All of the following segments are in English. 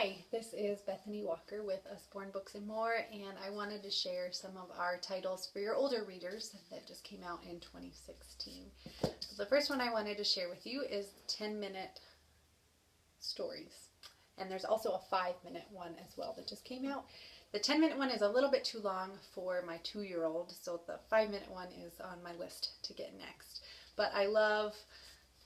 Hi, this is Bethany Walker with Usborne Books and More, and I wanted to share some of our titles for your older readers that just came out in 2016. So the first one I wanted to share with you is 10-minute stories. And there's also a 5-minute one as well that just came out. The 10-minute one is a little bit too long for my 2-year-old, so the 5-minute one is on my list to get next. But I love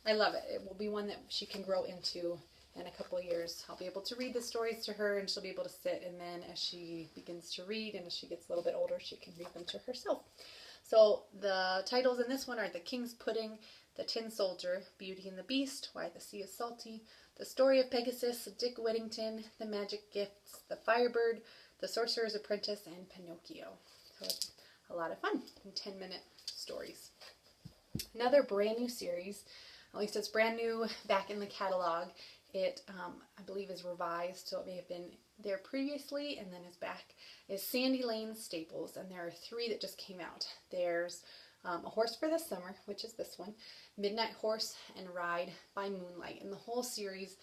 it. It will be one that she can grow into in a couple of years. I'll be able to read the stories to her and she'll be able to sit, and then as she begins to read and as she gets a little bit older, she can read them to herself. So the titles in this one are The King's Pudding, The Tin Soldier, Beauty and the Beast, Why the Sea is Salty, The Story of Pegasus, Dick Whittington, The Magic Gifts, The Firebird, The Sorcerer's Apprentice, and Pinocchio. So it's a lot of fun in 10-minute stories. Another brand new series, at least it's brand new back in the catalog. It, I believe, is revised, so it may have been there previously and then is back, is Sandy Lane Staples, and there are 3 that just came out. There's A Horse for the Summer, which is this one, Midnight Horse and Ride by Moonlight, and the whole series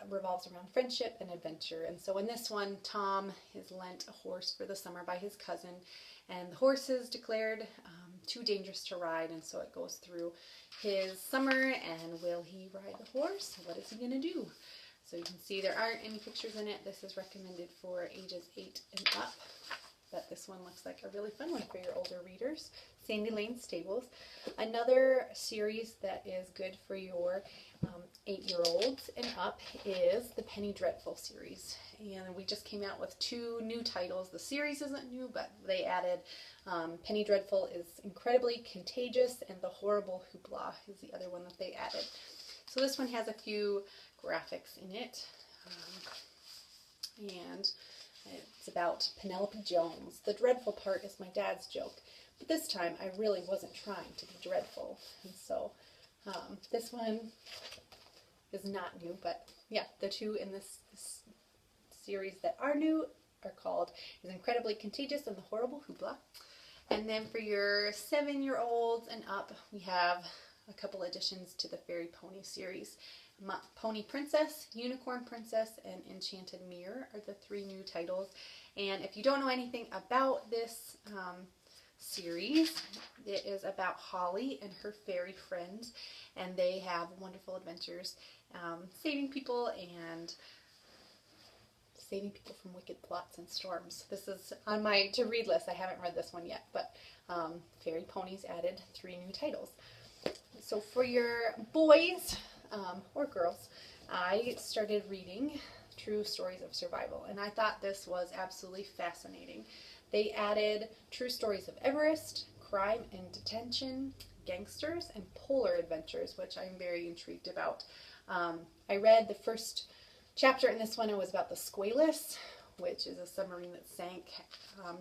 revolves around friendship and adventure. And so in this one, Tom is lent a horse for the summer by his cousin, and the horse is declared too dangerous to ride, and so it goes through his summer, and will he ride the horse? What is he going to do? So you can see there aren't any pictures in it. This is recommended for ages 8 and up, but this one looks like a really fun one for your older readers. Sandy Lane Stables. Another series that is good for your 8-year-olds and up is the Penny Dreadful series, and we just came out with 2 new titles. The series isn't new, but they added Penny Dreadful is Incredibly Contagious, and The Horrible Hoopla is the other one that they added. So this one has a few graphics in it, and it's about Penelope Jones. The dreadful part is my dad's joke, but this time I really wasn't trying to be dreadful, and so this one is not new, but yeah, the 2 in this series that are new are called is Incredibly Contagious and The Horrible Hoopla. And then for your 7-year-olds and up, we have a couple additions to the Fairy Pony series. Pony Princess, Unicorn Princess, and Enchanted Mirror are the 3 new titles. And if you don't know anything about this series, it is about Holly and her fairy friends, and they have wonderful adventures saving people from wicked plots and storms. This is on my to-read list. I haven't read this one yet, but Fairy Ponies added 3 new titles. So for your boys or girls, I started reading True Stories of Survival, and I thought this was absolutely fascinating. They added True Stories of Everest, Crime and Detention, Gangsters, and Polar Adventures, which I'm very intrigued about. I read the first chapter in this one. It was about the Squalus, which is a submarine that sank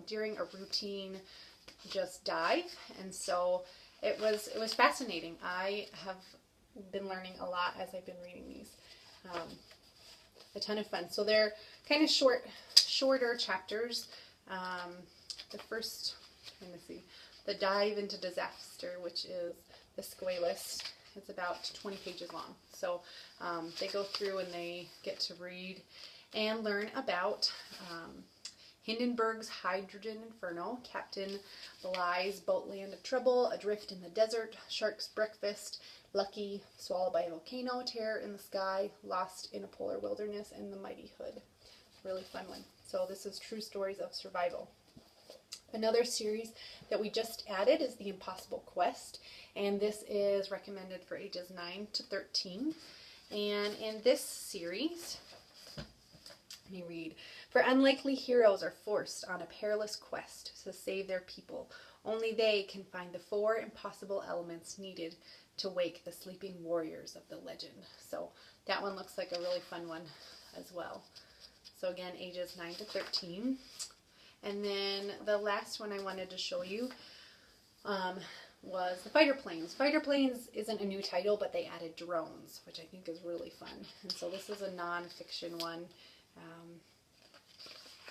during a routine just dive, and so it was fascinating. I have been learning a lot as I've been reading these. A ton of fun. So they're kind of shorter chapters. The first, let me see, The Dive into Disaster, which is the Squalus. It's about 20 pages long. So they go through and they get to read and learn about Hindenburg's Hydrogen Inferno, Captain Blight's Boatland of Trouble, Adrift in the Desert, Shark's Breakfast, Lucky, Swallowed by a Volcano, Terror in the Sky, Lost in a Polar Wilderness, and The Mighty Hood. Really fun one. So this is True Stories of Survival. Another series that we just added is The Impossible Quest, and this is recommended for ages 9 to 13. And in this series, let me read. For unlikely heroes are forced on a perilous quest to save their people. Only they can find the 4 impossible elements needed to wake the sleeping warriors of the legend. So that one looks like a really fun one as well. So again, ages 9 to 13. And then the last one I wanted to show you was the Fighter Planes. Fighter Planes isn't a new title, but they added drones, which I think is really fun. And so this is a non-fiction one.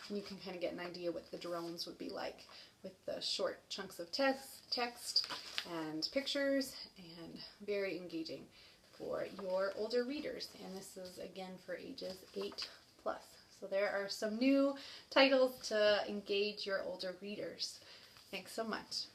You can kind of get an idea what the drones would be like with the short chunks of text and pictures, and very engaging for your older readers. And this is again for ages 8 Plus. So there are some new titles to engage your older readers. Thanks so much.